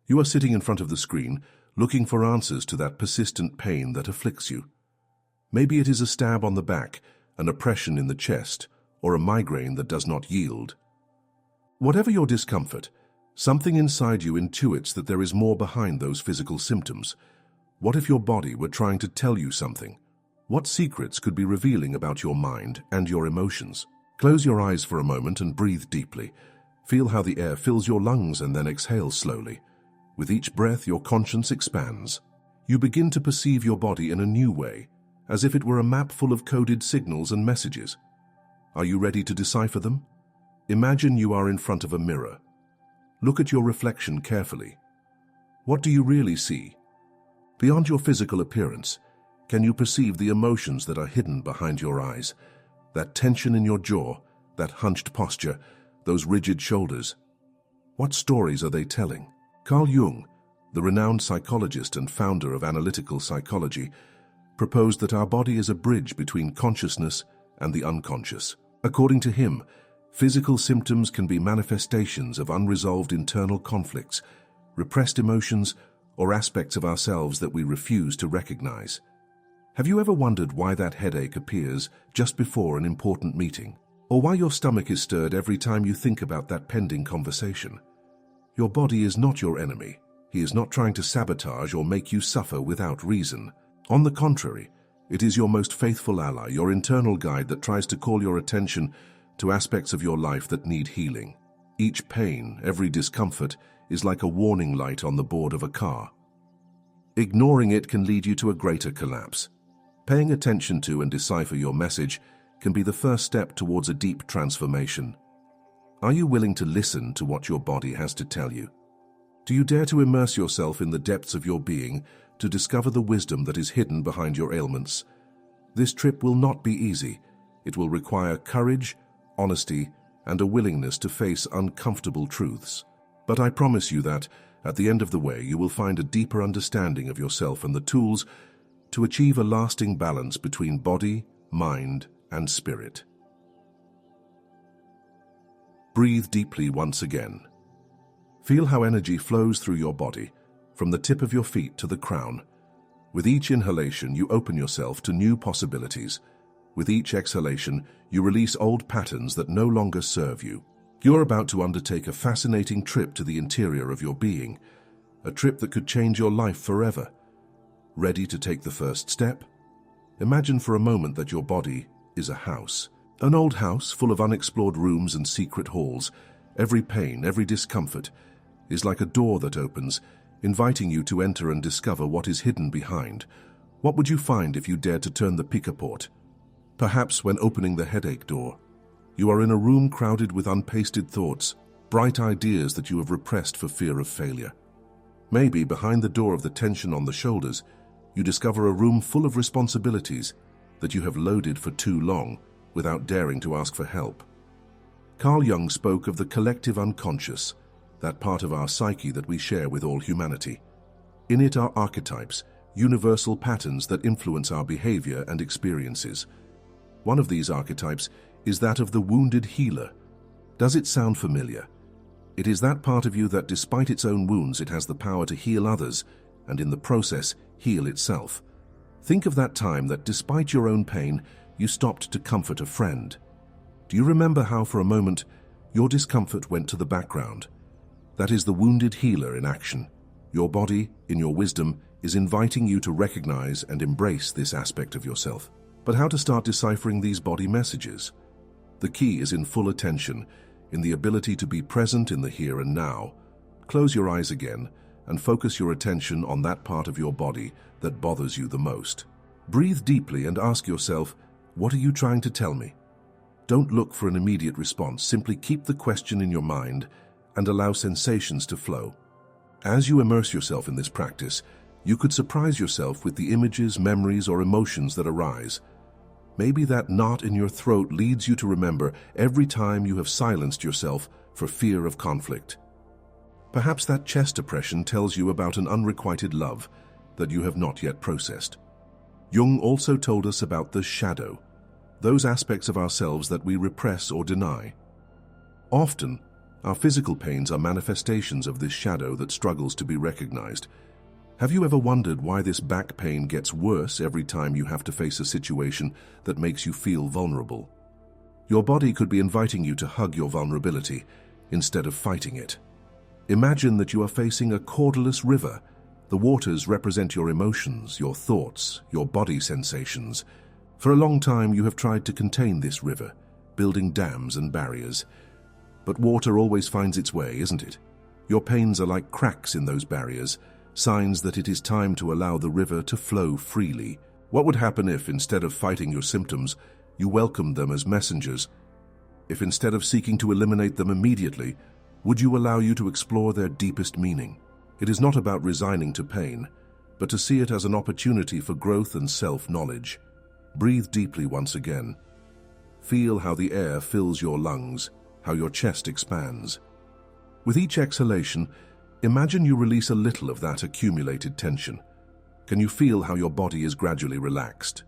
You are sitting in front of the screen, looking for answers to that persistent pain that afflicts you. Maybe it is a stab on the back, an oppression in the chest, or a migraine that does not yield. Whatever your discomfort, something inside you intuits that there is more behind those physical symptoms. What if your body were trying to tell you something? What secrets could be revealing about your mind and your emotions? Close your eyes for a moment and breathe deeply. Feel how the air fills your lungs and then exhale slowly. With each breath, your conscience expands. You begin to perceive your body in a new way, as if it were a map full of coded signals and messages. Are you ready to decipher them? Imagine you are in front of a mirror. Look at your reflection carefully. What do you really see? Beyond your physical appearance, can you perceive the emotions that are hidden behind your eyes? That tension in your jaw, that hunched posture, those rigid shoulders. What stories are they telling? Carl Jung, the renowned psychologist and founder of analytical psychology, proposed that our body is a bridge between consciousness and the unconscious. According to him, physical symptoms can be manifestations of unresolved internal conflicts, repressed emotions, or aspects of ourselves that we refuse to recognize. Have you ever wondered why that headache appears just before an important meeting? Or why your stomach is stirred every time you think about that pending conversation? Your body is not your enemy. He is not trying to sabotage or make you suffer without reason. On the contrary, it is your most faithful ally, your internal guide that tries to call your attention to aspects of your life that need healing. Each pain, every discomfort, is like a warning light on the board of a car. Ignoring it can lead you to a greater collapse. Paying attention to and decipher your message can be the first step towards a deep transformation. Are you willing to listen to what your body has to tell you? Do you dare to immerse yourself in the depths of your being to discover the wisdom that is hidden behind your ailments? This trip will not be easy. It will require courage, honesty, and a willingness to face uncomfortable truths. But I promise you that, at the end of the way, you will find a deeper understanding of yourself and the tools to achieve a lasting balance between body, mind, and spirit. Breathe deeply once again. Feel how energy flows through your body, from the tip of your feet to the crown. With each inhalation, you open yourself to new possibilities. With each exhalation, you release old patterns that no longer serve you. You're about to undertake a fascinating trip to the interior of your being, a trip that could change your life forever. Ready to take the first step? Imagine for a moment that your body is a house. An old house full of unexplored rooms and secret halls. Every pain, every discomfort is like a door that opens, inviting you to enter and discover what is hidden behind. What would you find if you dared to turn the pickaport? Perhaps when opening the headache door, you are in a room crowded with unpasted thoughts, bright ideas that you have repressed for fear of failure. Maybe behind the door of the tension on the shoulders, you discover a room full of responsibilities that you have loaded for too long without daring to ask for help. Carl Jung spoke of the collective unconscious, that part of our psyche that we share with all humanity. In it are archetypes, universal patterns that influence our behavior and experiences. One of these archetypes is that of the wounded healer. Does it sound familiar? It is that part of you that, despite its own wounds, it has the power to heal others, and in the process, heal itself. Think of that time that, despite your own pain, you stopped to comfort a friend. Do you remember how, for a moment, your discomfort went to the background? That is the wounded healer in action. Your body, in your wisdom, is inviting you to recognize and embrace this aspect of yourself. But how to start deciphering these body messages? The key is in full attention, in the ability to be present in the here and now. Close your eyes again and focus your attention on that part of your body that bothers you the most. Breathe deeply and ask yourself, what are you trying to tell me? Don't look for an immediate response. Simply keep the question in your mind and allow sensations to flow. As you immerse yourself in this practice, you could surprise yourself with the images, memories, or emotions that arise. Maybe that knot in your throat leads you to remember every time you have silenced yourself for fear of conflict. Perhaps that chest oppression tells you about an unrequited love that you have not yet processed. Jung also told us about the shadow, those aspects of ourselves that we repress or deny. Often, Our physical pains are manifestations of this shadow that struggles to be recognized. Have you ever wondered why this back pain gets worse every time you have to face a situation that makes you feel vulnerable? Your body could be inviting you to hug your vulnerability instead of fighting it. Imagine that you are facing a corderless river. The waters represent your emotions, your thoughts, your body sensations. For a long time you have tried to contain this river, building dams and barriers. But water always finds its way, isn't it? Your pains are like cracks in those barriers, signs that it is time to allow the river to flow freely. What would happen if, instead of fighting your symptoms, you welcomed them as messengers? If instead of seeking to eliminate them immediately, would you allow you to explore their deepest meaning? It is not about resigning to pain, but to see it as an opportunity for growth and self-knowledge. Breathe deeply once again. Feel how the air fills your lungs, how your chest expands. With each exhalation, imagine you release a little of that accumulated tension. Can you feel how your body is gradually relaxed?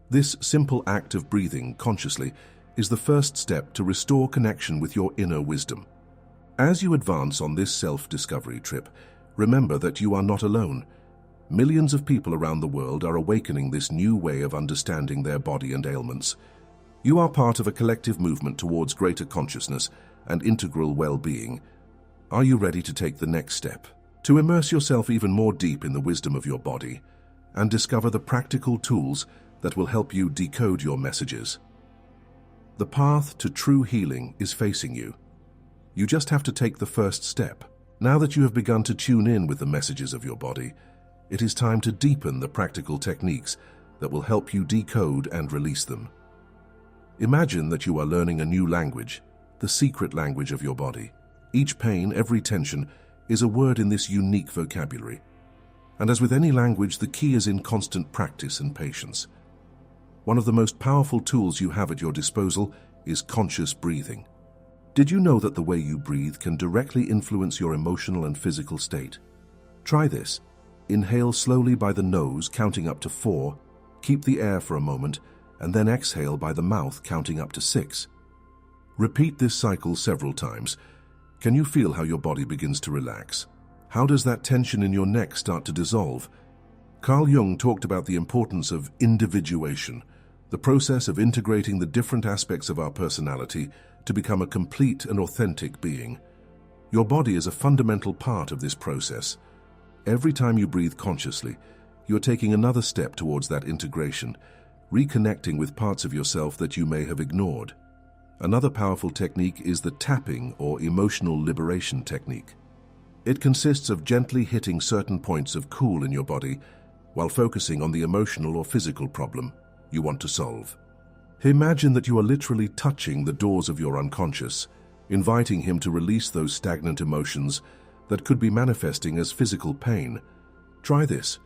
This simple act of breathing consciously is the first step to restore connection with your inner wisdom. As you advance on this self-discovery trip, remember that you are not alone. Millions of people around the world are awakening this new way of understanding their body and ailments. You are part of a collective movement towards greater consciousness and integral well-being. Are you ready to take the next step? To immerse yourself even more deep in the wisdom of your body and discover the practical tools that will help you decode your messages. The path to true healing is facing you. You just have to take the first step. Now that you have begun to tune in with the messages of your body, it is time to deepen the practical techniques that will help you decode and release them. Imagine that you are learning a new language, the secret language of your body. Each pain, every tension, is a word in this unique vocabulary. And as with any language, the key is in constant practice and patience. One of the most powerful tools you have at your disposal is conscious breathing. Did you know that the way you breathe can directly influence your emotional and physical state? Try this. Inhale slowly by the nose, counting up to 4. Keep the air for a moment, and then exhale by the mouth, counting up to 6. Repeat this cycle several times. Can you feel how your body begins to relax? How does that tension in your neck start to dissolve? Carl Jung talked about the importance of individuation, the process of integrating the different aspects of our personality to become a complete and authentic being. Your body is a fundamental part of this process. Every time you breathe consciously, you are taking another step towards that integration, reconnecting with parts of yourself that you may have ignored. Another powerful technique is the tapping or emotional liberation technique. It consists of gently hitting certain points of cool in your body while focusing on the emotional or physical problem you want to solve. Imagine that you are literally touching the doors of your unconscious, inviting him to release those stagnant emotions that could be manifesting as physical pain. Try this.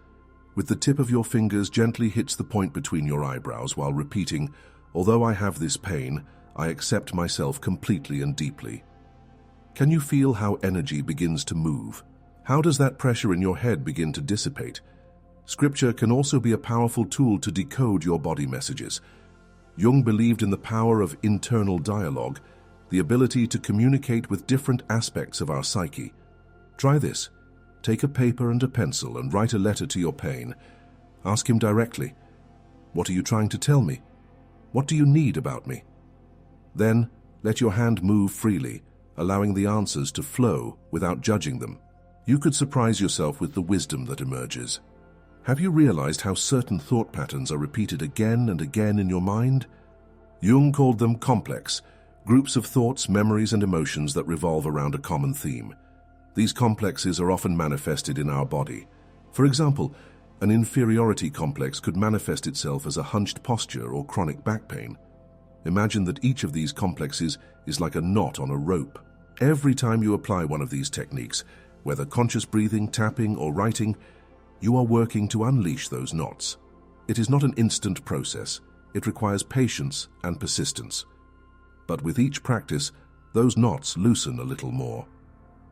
With the tip of your fingers, gently hits the point between your eyebrows while repeating, "Although I have this pain, I accept myself completely and deeply." Can you feel how energy begins to move? How does that pressure in your head begin to dissipate? Scripture can also be a powerful tool to decode your body messages. Jung believed in the power of internal dialogue, the ability to communicate with different aspects of our psyche. Try this. Take a paper and a pencil and write a letter to your pain. Ask him directly, "What are you trying to tell me? What do you need about me?" Then, let your hand move freely, allowing the answers to flow without judging them. You could surprise yourself with the wisdom that emerges. Have you realized how certain thought patterns are repeated again and again in your mind? Jung called them complex, groups of thoughts, memories, and emotions that revolve around a common theme. These complexes are often manifested in our body. For example, an inferiority complex could manifest itself as a hunched posture or chronic back pain. Imagine that each of these complexes is like a knot on a rope. Every time you apply one of these techniques, whether conscious breathing, tapping, or writing, you are working to unleash those knots. It is not an instant process. It requires patience and persistence. But with each practice, those knots loosen a little more.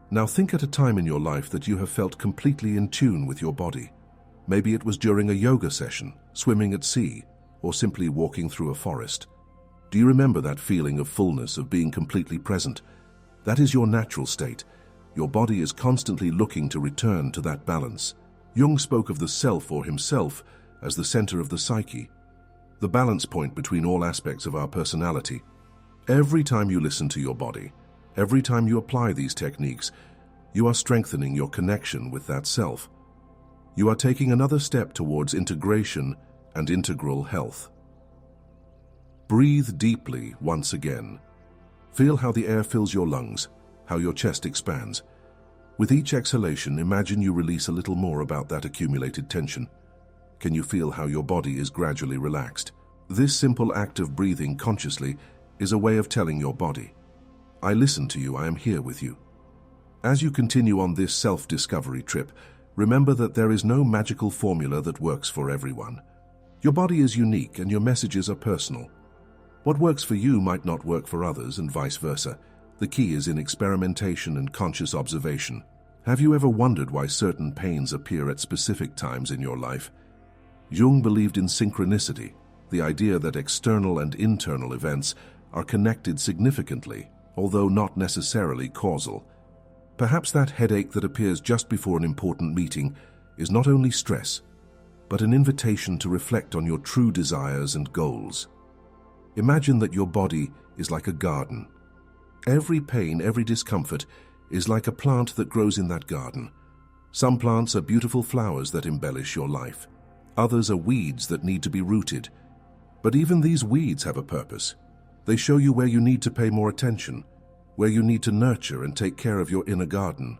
Now think at a time in your life that you have felt completely in tune with your body. Maybe it was during a yoga session, swimming at sea, or simply walking through a forest. Do you remember that feeling of fullness, of being completely present? That is your natural state. Your body is constantly looking to return to that balance. Jung spoke of the self or himself as the center of the psyche, the balance point between all aspects of our personality. Every time you listen to your body, every time you apply these techniques, you are strengthening your connection with that self. You are taking another step towards integration and integral health. Breathe deeply once again. Feel how the air fills your lungs, how your chest expands. With each exhalation, imagine you release a little more about that accumulated tension. Can you feel how your body is gradually relaxed? This simple act of breathing consciously is a way of telling your body, I listen to you, I am here with you. As you continue on this self-discovery trip, remember that there is no magical formula that works for everyone. Your body is unique and your messages are personal. What works for you might not work for others, and vice versa. The key is in experimentation and conscious observation. Have you ever wondered why certain pains appear at specific times in your life? Jung believed in synchronicity, the idea that external and internal events are connected significantly, although not necessarily causal. Perhaps that headache that appears just before an important meeting is not only stress, but an invitation to reflect on your true desires and goals. Imagine that your body is like a garden. Every pain, every discomfort is like a plant that grows in that garden. Some plants are beautiful flowers that embellish your life. Others are weeds that need to be rooted. But even these weeds have a purpose. They show you where you need to pay more attention, where you need to nurture and take care of your inner garden.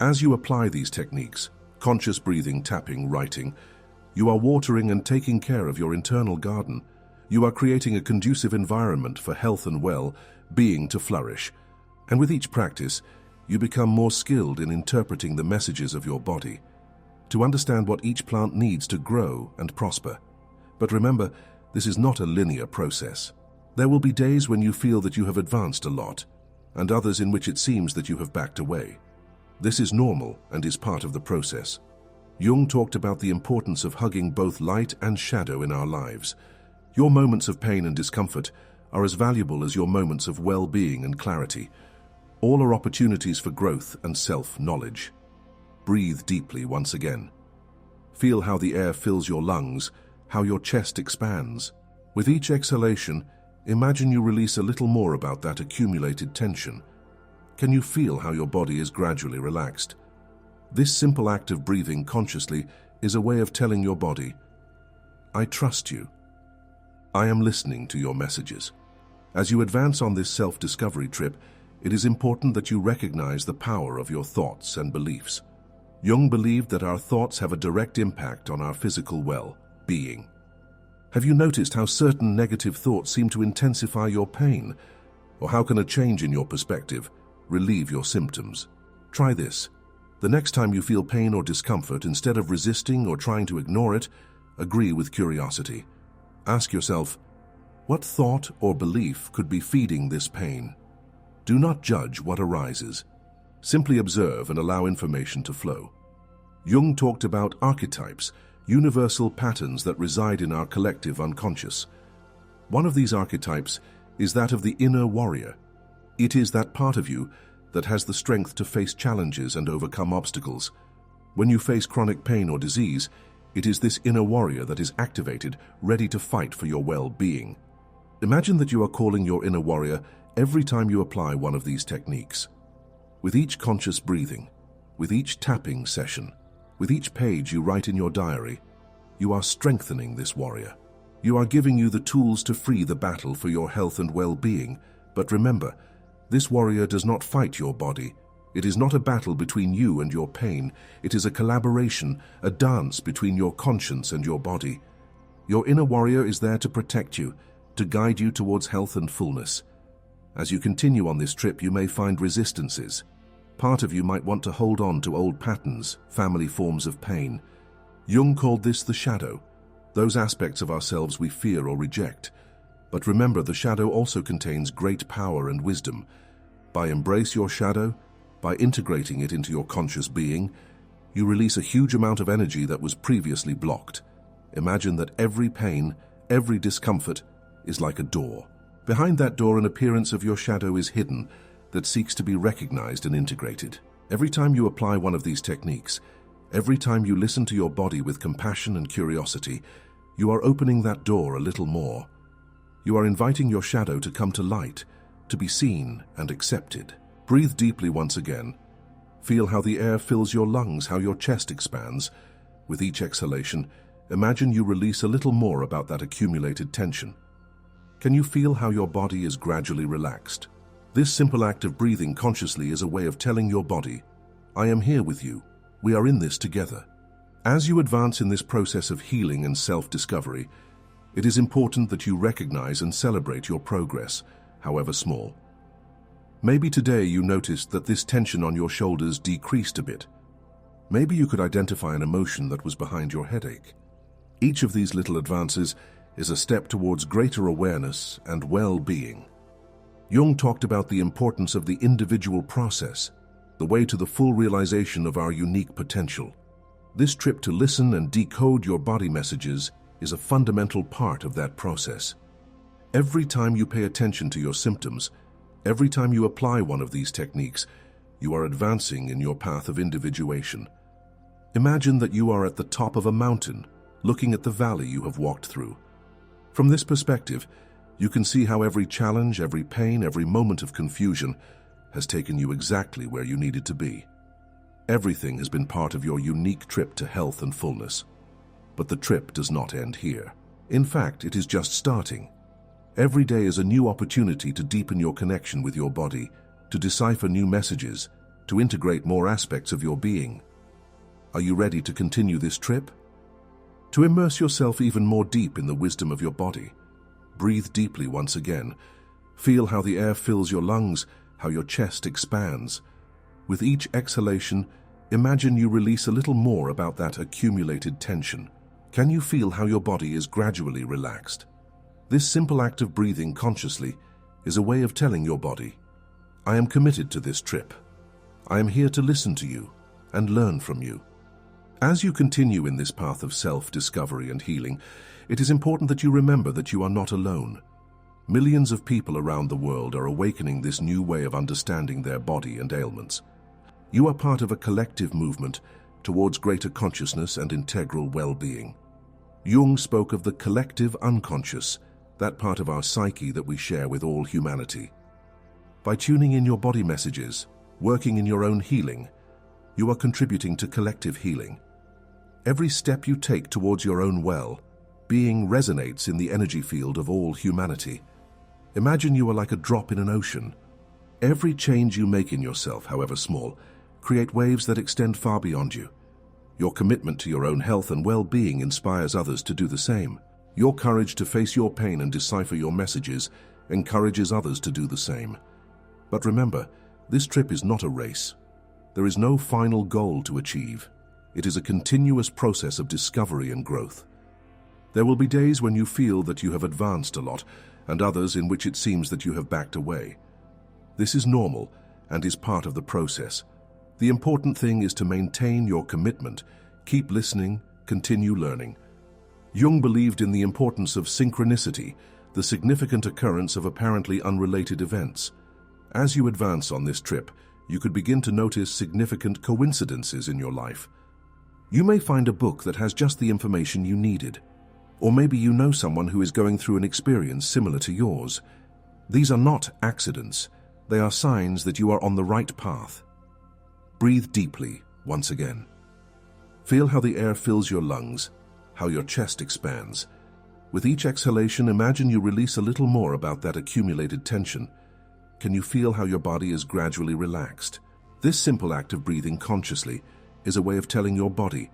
As you apply these techniques, conscious breathing, tapping, writing, you are watering and taking care of your internal garden. You are creating a conducive environment for health and well-being to flourish. And with each practice, you become more skilled in interpreting the messages of your body, to understand what each plant needs to grow and prosper. But remember, this is not a linear process. There will be days when you feel that you have advanced a lot, and others in which it seems that you have backed away. This is normal and is part of the process. Jung talked about the importance of hugging both light and shadow in our lives. Your moments of pain and discomfort are as valuable as your moments of well-being and clarity. All are opportunities for growth and self-knowledge. Breathe deeply once again. Feel how the air fills your lungs, how your chest expands. With each exhalation, imagine you release a little more about that accumulated tension. Can you feel how your body is gradually relaxed? This simple act of breathing consciously is a way of telling your body, I trust you. I am listening to your messages. As you advance on this self-discovery trip, it is important that you recognize the power of your thoughts and beliefs. Jung believed that our thoughts have a direct impact on our physical well-being. Have you noticed how certain negative thoughts seem to intensify your pain? Or how can a change in your perspective relieve your symptoms? Try this. The next time you feel pain or discomfort, instead of resisting or trying to ignore it, agree with curiosity. Ask yourself, what thought or belief could be feeding this pain? Do not judge what arises. Simply observe and allow information to flow. Jung talked about archetypes, universal patterns that reside in our collective unconscious. One of these archetypes is that of the inner warrior. It is that part of you that has the strength to face challenges and overcome obstacles. When you face chronic pain or disease, it is this inner warrior that is activated, ready to fight for your well-being. Imagine that you are calling your inner warrior every time you apply one of these techniques. With each conscious breathing, with each tapping session, with each page you write in your diary, you are strengthening this warrior. You are giving you the tools to free the battle for your health and well-being. But remember, this warrior does not fight your body. It is not a battle between you and your pain. It is a collaboration, a dance between your conscience and your body. Your inner warrior is there to protect you, to guide you towards health and fullness. As you continue on this trip, you may find resistances. Part of you might want to hold on to old patterns, family forms of pain. Jung called this the shadow, those aspects of ourselves we fear or reject. But remember, the shadow also contains great power and wisdom. By embrace your shadow, by integrating it into your conscious being, you release a huge amount of energy that was previously blocked. Imagine that every pain, every discomfort is like a door. Behind that door, an appearance of your shadow is hidden, that seeks to be recognized and integrated. Every time you apply one of these techniques, every time you listen to your body with compassion and curiosity, you are opening that door a little more. You are inviting your shadow to come to light, to be seen and accepted. Breathe deeply once again. Feel how the air fills your lungs, how your chest expands. With each exhalation, imagine you release a little more about that accumulated tension. Can you feel how your body is gradually relaxed? This simple act of breathing consciously is a way of telling your body, I am here with you. We are in this together. As you advance in this process of healing and self-discovery, it is important that you recognize and celebrate your progress, however small. Maybe today you noticed that this tension on your shoulders decreased a bit. Maybe you could identify an emotion that was behind your headache. Each of these little advances is a step towards greater awareness and well-being. Jung talked about the importance of the individual process, the way to the full realization of our unique potential. This trip to listen and decode your body messages is a fundamental part of that process. Every time you pay attention to your symptoms, every time you apply one of these techniques, you are advancing in your path of individuation. Imagine that you are at the top of a mountain, looking at the valley you have walked through. From this perspective, you can see how every challenge, every pain, every moment of confusion has taken you exactly where you needed to be. Everything has been part of your unique trip to health and fullness. But the trip does not end here. In fact, it is just starting. Every day is a new opportunity to deepen your connection with your body, to decipher new messages, to integrate more aspects of your being. Are you ready to continue this trip? To immerse yourself even more deep in the wisdom of your body, breathe deeply once again. Feel how the air fills your lungs, how your chest expands. With each exhalation, imagine you release a little more about that accumulated tension. Can you feel how your body is gradually relaxed? This simple act of breathing consciously is a way of telling your body, I am committed to this trip. I am here to listen to you and learn from you. As you continue in this path of self-discovery and healing, it is important that you remember that you are not alone. Millions of people around the world are awakening this new way of understanding their body and ailments. You are part of a collective movement towards greater consciousness and integral well-being. Jung spoke of the collective unconscious, that part of our psyche that we share with all humanity. By tuning in your body messages, working in your own healing, you are contributing to collective healing. Every step you take towards your own well-being resonates in the energy field of all humanity. Imagine you are like a drop in an ocean. Every change you make in yourself, however small, create waves that extend far beyond you. Your commitment to your own health and well-being inspires others to do the same. Your courage to face your pain and decipher your messages encourages others to do the same. But remember, this trip is not a race. There is no final goal to achieve. It is a continuous process of discovery and growth. There will be days when you feel that you have advanced a lot, and others in which it seems that you have backed away. This is normal and is part of the process. The important thing is to maintain your commitment, keep listening, continue learning. Jung believed in the importance of synchronicity, the significant occurrence of apparently unrelated events. As you advance on this trip, you could begin to notice significant coincidences in your life. You may find a book that has just the information you needed, or maybe you know someone who is going through an experience similar to yours. These are not accidents. They are signs that you are on the right path. Breathe deeply once again. Feel how the air fills your lungs, how your chest expands. With each exhalation, imagine you release a little more about that accumulated tension. Can you feel how your body is gradually relaxed? This simple act of breathing consciously is a way of telling your body,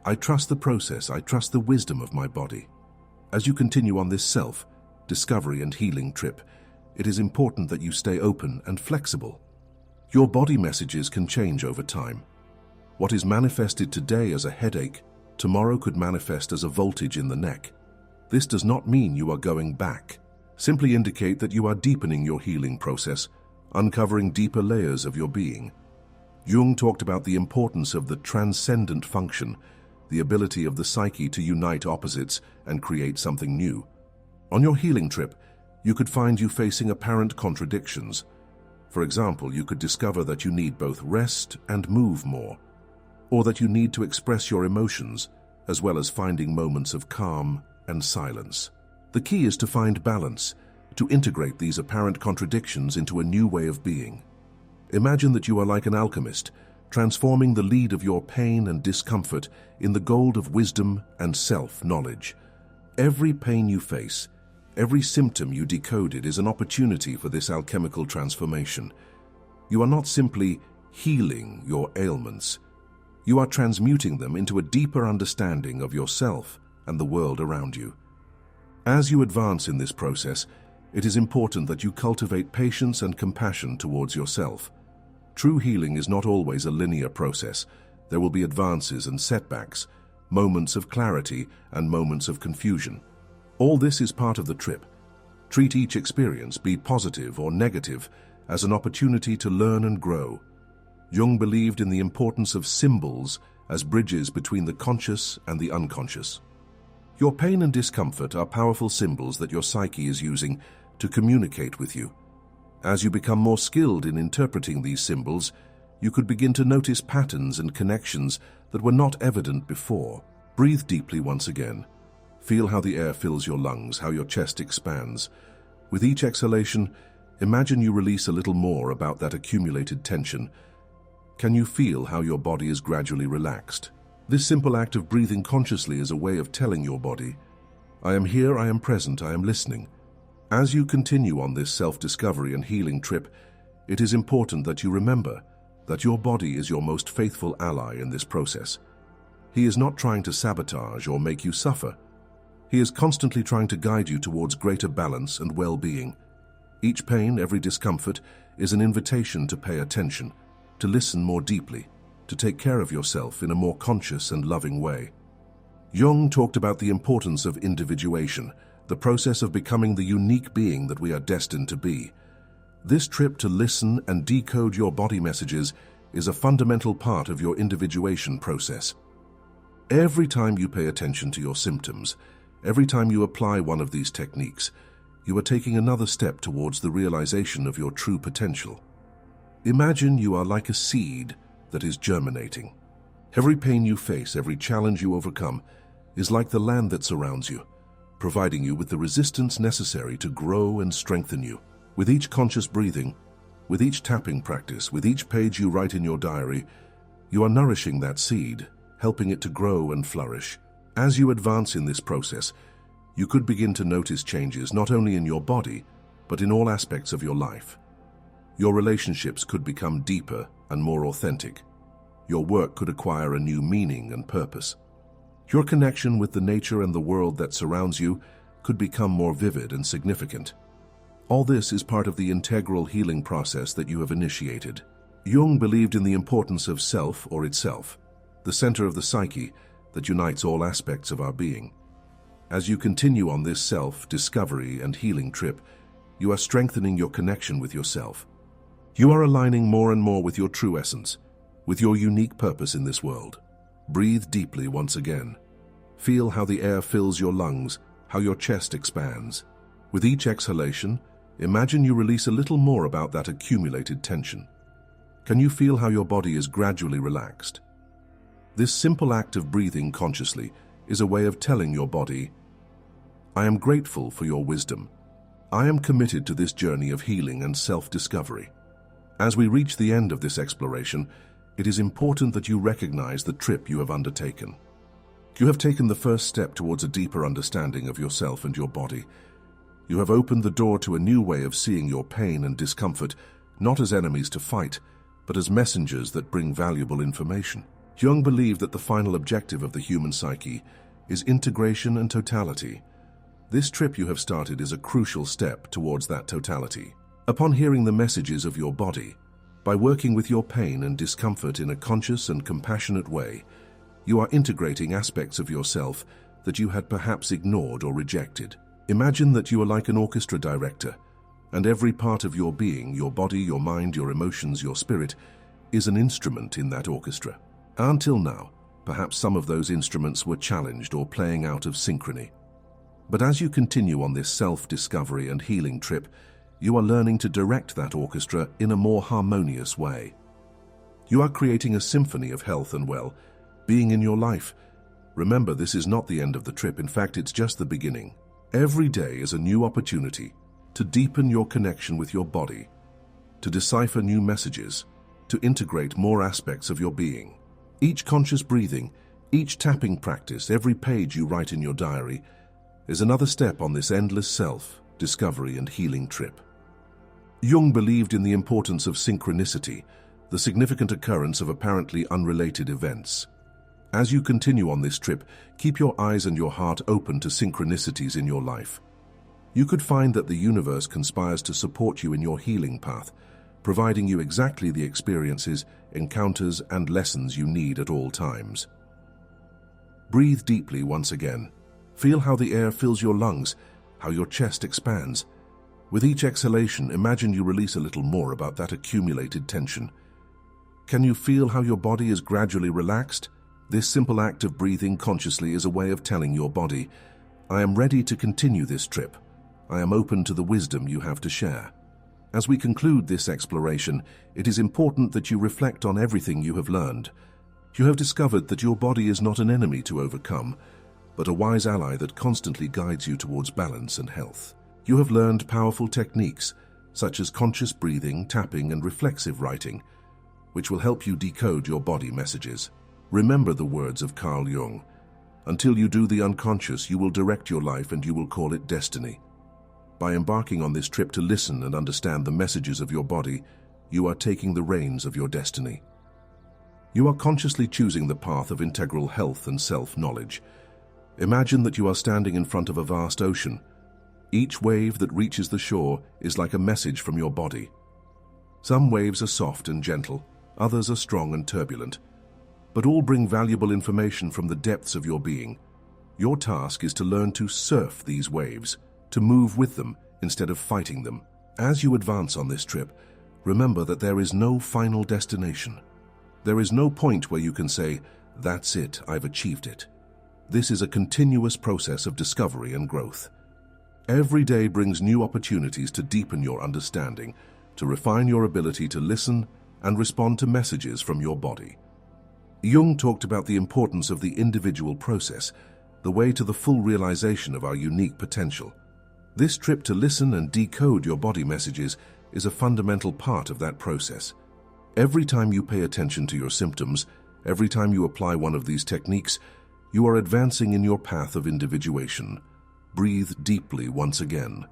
I trust the process, I trust the wisdom of my body. As you continue on this self-discovery and healing trip, it is important that you stay open and flexible. Your body messages can change over time. What is manifested today as a headache, tomorrow could manifest as a voltage in the neck. This does not mean you are going back. Simply indicate that you are deepening your healing process, uncovering deeper layers of your being. Jung talked about the importance of the transcendent function, the ability of the psyche to unite opposites and create something new. On your healing trip, you could find you facing apparent contradictions. For example, you could discover that you need both rest and move more, or that you need to express your emotions as well as finding moments of calm and silence. The key is to find balance, to integrate these apparent contradictions into a new way of being. Imagine that you are like an alchemist, transforming the lead of your pain and discomfort in the gold of wisdom and self-knowledge. Every pain you face, every symptom you decoded is an opportunity for this alchemical transformation. You are not simply healing your ailments. You are transmuting them into a deeper understanding of yourself and the world around you. As you advance in this process, it is important that you cultivate patience and compassion towards yourself. True healing is not always a linear process. There will be advances and setbacks, moments of clarity and moments of confusion. All this is part of the trip. Treat each experience, be positive or negative, as an opportunity to learn and grow. Jung believed in the importance of symbols as bridges between the conscious and the unconscious. Your pain and discomfort are powerful symbols that your psyche is using to communicate with you. As you become more skilled in interpreting these symbols, you could begin to notice patterns and connections that were not evident before. Breathe deeply once again. Feel how the air fills your lungs, how your chest expands. With each exhalation, imagine you release a little more about that accumulated tension. Can you feel how your body is gradually relaxed? This simple act of breathing consciously is a way of telling your body, I am here, I am present, I am listening. As you continue on this self-discovery and healing trip, it is important that you remember that your body is your most faithful ally in this process. He is not trying to sabotage or make you suffer. He is constantly trying to guide you towards greater balance and well-being. Each pain, every discomfort, is an invitation to pay attention, to listen more deeply, to take care of yourself in a more conscious and loving way. Jung talked about the importance of individuation, the process of becoming the unique being that we are destined to be. This trip to listen and decode your body messages is a fundamental part of your individuation process. Every time you pay attention to your symptoms, every time you apply one of these techniques, you are taking another step towards the realization of your true potential. Imagine you are like a seed that is germinating. Every pain you face, every challenge you overcome, is like the land that surrounds you, providing you with the resistance necessary to grow and strengthen you. With each conscious breathing, with each tapping practice, with each page you write in your diary, you are nourishing that seed, helping it to grow and flourish. As you advance in this process, you could begin to notice changes not only in your body, but in all aspects of your life. Your relationships could become deeper and more authentic. Your work could acquire a new meaning and purpose. Your connection with the nature and the world that surrounds you could become more vivid and significant. All this is part of the integral healing process that you have initiated. Jung believed in the importance of self or itself, the center of the psyche that unites all aspects of our being. As you continue on this self-discovery and healing trip, you are strengthening your connection with yourself. You are aligning more and more with your true essence, with your unique purpose in this world. Breathe deeply once again. Feel how the air fills your lungs, how your chest expands. With each exhalation, imagine you release a little more about that accumulated tension. Can you feel how your body is gradually relaxed? This simple act of breathing consciously is a way of telling your body, I am grateful for your wisdom. I am committed to this journey of healing and self-discovery. As we reach the end of this exploration, it is important that you recognize the trip you have undertaken. You have taken the first step towards a deeper understanding of yourself and your body. You have opened the door to a new way of seeing your pain and discomfort, not as enemies to fight, but as messengers that bring valuable information. Jung believed that the final objective of the human psyche is integration and totality. This trip you have started is a crucial step towards that totality. Upon hearing the messages of your body, by working with your pain and discomfort in a conscious and compassionate way, you are integrating aspects of yourself that you had perhaps ignored or rejected. Imagine that you are like an orchestra director, and every part of your being, your body, your mind, your emotions, your spirit, is an instrument in that orchestra. Until now, perhaps some of those instruments were challenged or playing out of synchrony. But as you continue on this self-discovery and healing trip, you are learning to direct that orchestra in a more harmonious way. You are creating a symphony of health and well-being in your life. Remember, this is not the end of the trip. In fact, it's just the beginning. Every day is a new opportunity to deepen your connection with your body, to decipher new messages, to integrate more aspects of your being. Each conscious breathing, each tapping practice, every page you write in your diary is another step on this endless self-discovery and healing trip. Jung believed in the importance of synchronicity, the significant occurrence of apparently unrelated events. As you continue on this trip, keep your eyes and your heart open to synchronicities in your life. You could find that the universe conspires to support you in your healing path, providing you exactly the experiences, encounters, and lessons you need at all times. Breathe deeply once again. Feel how the air fills your lungs, how your chest expands. With each exhalation, imagine you release a little more about that accumulated tension. Can you feel how your body is gradually relaxed? This simple act of breathing consciously is a way of telling your body, I am ready to continue this trip. I am open to the wisdom you have to share. As we conclude this exploration, it is important that you reflect on everything you have learned. You have discovered that your body is not an enemy to overcome, but a wise ally that constantly guides you towards balance and health. You have learned powerful techniques, such as conscious breathing, tapping, and reflexive writing, which will help you decode your body messages. Remember the words of Carl Jung, until you do the unconscious, you will direct your life and you will call it destiny. By embarking on this trip to listen and understand the messages of your body, you are taking the reins of your destiny. You are consciously choosing the path of integral health and self-knowledge. Imagine that you are standing in front of a vast ocean. Each wave that reaches the shore is like a message from your body. Some waves are soft and gentle, others are strong and turbulent, but all bring valuable information from the depths of your being. Your task is to learn to surf these waves, to move with them instead of fighting them. As you advance on this trip, remember that there is no final destination. There is no point where you can say, that's it, I've achieved it. This is a continuous process of discovery and growth. Every day brings new opportunities to deepen your understanding, to refine your ability to listen and respond to messages from your body. Jung talked about the importance of the individual process, the way to the full realization of our unique potential. This trip to listen and decode your body messages is a fundamental part of that process. Every time you pay attention to your symptoms, every time you apply one of these techniques, you are advancing in your path of individuation. Breathe deeply once again.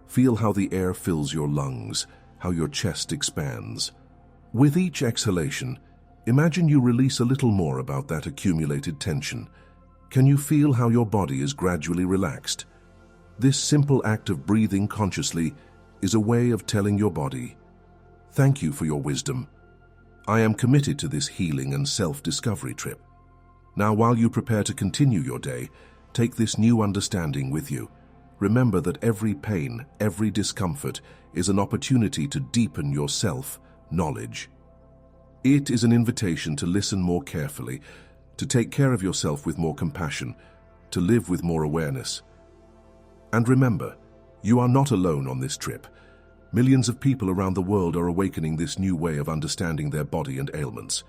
Feel how the air fills your lungs, how your chest expands. With each exhalation, imagine you release a little more about that accumulated tension. Can you feel how your body is gradually relaxed? This simple act of breathing consciously is a way of telling your body, thank you for your wisdom. I am committed to this healing and self-discovery trip. Now, while you prepare to continue your day, take this new understanding with you. Remember that every pain, every discomfort is an opportunity to deepen your self-knowledge. It is an invitation to listen more carefully, to take care of yourself with more compassion, to live with more awareness. And remember, you are not alone on this trip. Millions of people around the world are awakening this new way of understanding their body and ailments.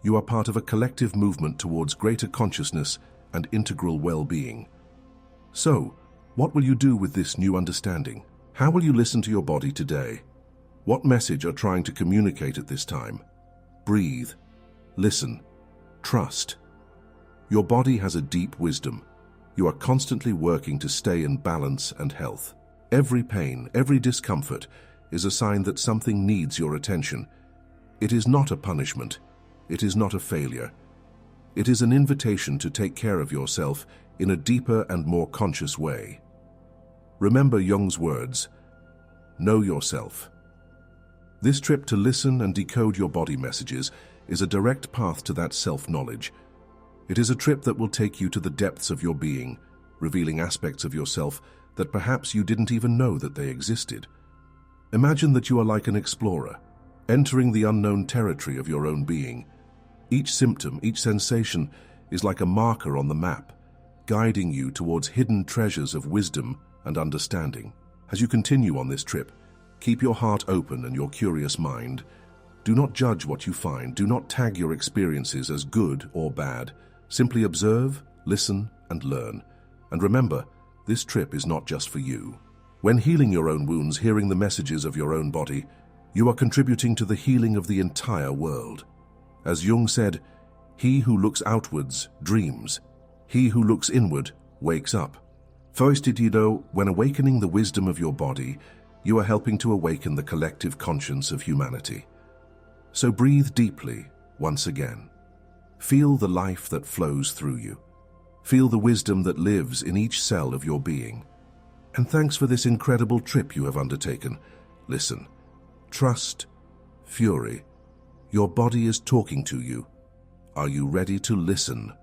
You are part of a collective movement towards greater consciousness and integral well-being. So, what will you do with this new understanding? How will you listen to your body today? What message are trying to communicate at this time? Breathe, listen, trust. Your body has a deep wisdom. You are constantly working to stay in balance and health. Every pain, every discomfort is a sign that something needs your attention. It is not a punishment. It is not a failure. It is an invitation to take care of yourself in a deeper and more conscious way. Remember Jung's words, know yourself. This trip to listen and decode your body messages is a direct path to that self-knowledge. It is a trip that will take you to the depths of your being, revealing aspects of yourself that perhaps you didn't even know that they existed. Imagine that you are like an explorer, entering the unknown territory of your own being. Each symptom, each sensation is like a marker on the map, guiding you towards hidden treasures of wisdom and understanding. As you continue on this trip, Keep your heart open and your curious mind. Do not judge what you find. Do not tag your experiences as good or bad. Simply observe, listen, and learn. And remember, this trip is not just for you. When healing your own wounds, hearing the messages of your own body, you are contributing to the healing of the entire world. As Jung said, "He who looks outwards dreams. He who looks inward wakes up." When awakening the wisdom of your body, you are helping to awaken the collective conscience of humanity. So breathe deeply once again. Feel the life that flows through you. Feel the wisdom that lives in each cell of your being. And thanks for this incredible trip you have undertaken. Listen, trust, fury. Your body is talking to you. Are you ready to listen?